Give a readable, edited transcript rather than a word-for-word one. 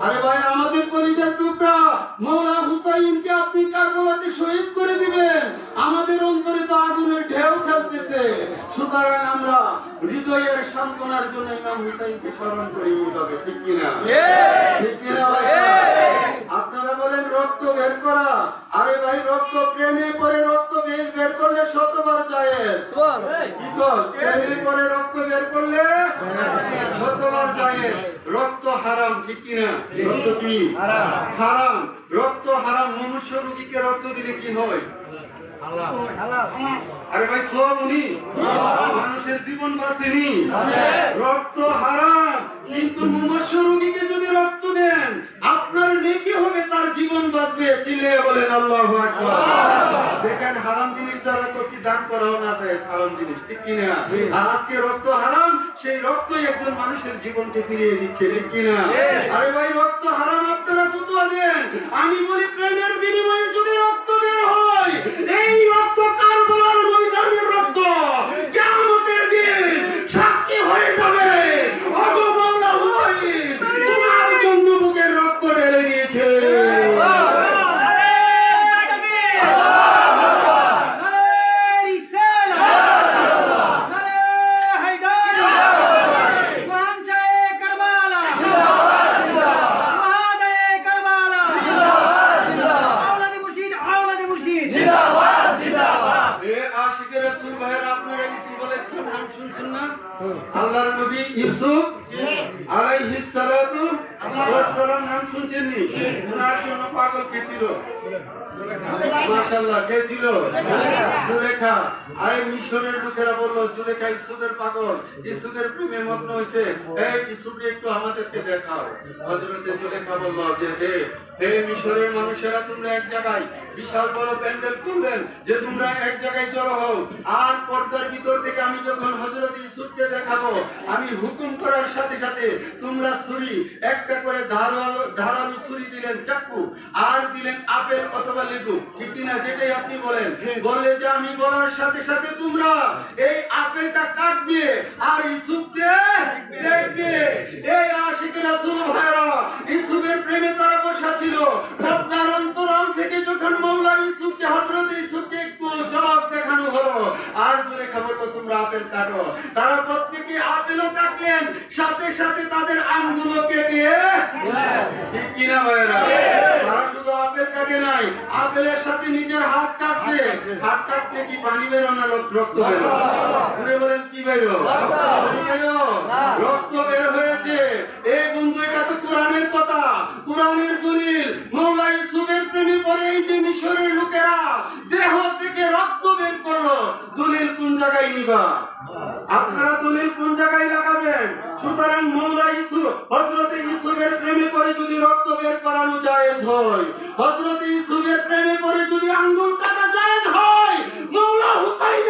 আরে ভাই আমাদের কলিজার টুকরা মৌলা হুসাইনকে আপনি কারবালাতে শহীদ করে দিবেন, আমাদের অন্তরে তো আগুনের ঢেউ খেলতেছে। সুতরাং আমরা হৃদয়ের সান্ত্বনার জন্য ইমাম হুসাইনকে স্মরণ করি, তবে ঠিক কিনা? ঠিক কিনা ভাই? আপনারা বলেন রক্ত বের করা, আরে ভাই রক্ত প্রেমে পরে রক্ত বের করলে শতবার যায়। কি বল? প্রেমে পরে রক্ত বের করলে শতবার যায়। রক্ত হারাম, ঠিক কিনা? রক্ত কি হারাম? রক্ত হারাম। মনুষ্য রোগীকে রক্ত দিলে কি হয়? আরে ভাই সব উনি মানুষের জীবন বাঁচেনি। রক্ত হারাম, কিন্তু মনুষ্য রোগীকে যদি রক্ত দেন আপনার নেকি হবে, তার জীবন বাঁচবে। চিল্লিয়ে বলেন আল্লাহু আকবার। দেখেন হারাম জিনিস দ্বারা তো কি দান করাও না যায়, হারাম জিনিস, ঠিক কিনা? আর আজকে রক্ত হারাম, সেই রক্তই একজন মানুষের জীবনকে ফিরিয়ে দিচ্ছে, ঠিক কিনা? আরে ভাই রক্ত হারাম আপনারা ফতোয়া দেন, আমি বলি প্রেমের বিনিময়ে যদি রক্ত বের হয়, এই রক্ত কারবালার ময়দানের রক্ত কিয়ামতের দিন সাক্ষী হয়ে যাবে। ওগো মাওলা হুসাইন, তোমার জন্য বুকের রক্ত ঢেলে দিয়েছে। আল্লাহর নবী ইউসুফ আলাইহিস সালাতু ওয়াস সালাম নাম শুনছেননি? ওনার জন্য পাগল কে ছিল? মাশাআল্লাহ, কে ছিল? জুলেখা। আরে মিশরের লোকেরা বললো জুলেখা ইউসুফের পাগল, ইউসুফের প্রেমে মগ্ন হয়েছে, এই ইউসুফকে একটু আমাদেরকে দেখাও। হযরতে জুলেখা বলল যে হে মিশরের মানুষেরা, তোমরা এক জায়গায় বিশাল বড় প্যান্ডেল করলেন যে তোমরা এক জায়গায় জড়ো হও, আর পর্দার ভিতর থেকে আমি যখন হযরত ইউসুফকে দেখাবো, আমি হুকুম করার সাথে সাথে তোমরা ছুরি, একটা করে ধারালো ছুরি দিলেন, চাকু, আর দিলেন আপেল অথবা লেবু, ঠিক কিনা? যেটাই আপনি বলেন, বলে যে আমি বলার সাথে সাথে তোমরা এই আপেলটা কাটবে আর ইউসুফকে দেখবে। এই আশিকে রাসূল ভাইরা, ইউসুফের প্রেমে তারা বসা ছিল। পর্দার অন্তরাল থেকে যখন মাওলা ইউসুফকে, হযরত ইউসুফকে একটু জবাব দেখানো হলো, আর জোরে খবর তো তোমরা আপেল কাটো, তারা প্রত্যেকে আপেলও কাটলেন, সাথে সাথে তাদের আঙ্গুলও কেটে, ঠিক কিনা ভাইরা? তারা শুধু আপেল কাটে নাই, আপেলের সাথে নিজের হাত কাটছে। হাত কাটলে কি পানি বেরো না রক্ত বেরো? ঘুরে বলেন কি বেরো? রক্ত বের হয়েছে। এই বন্ধু, এটা তো কোরআনের কথা, কোরআনের দলিল। মাওলা ইউসুফের প্রেমে পড়ে এই যে মিশরের লোকেরা দেহ থেকে রক্ত বের করলো, দলিল কোন জায়গায় নিবা? আপনারা দলিল কোন জায়গায় লাগাবেন? সুতরাং মাওলা ইউসুফ, হযরত ইউসুফের প্রেমে পড়ে যদি রক্ত বের করানো জায়েজ হয়, হযরত ইউসুফের প্রেমে পড়ে যদি আঙ্গুল কাটা জায়েজ হয়, মাওলা হুসাইন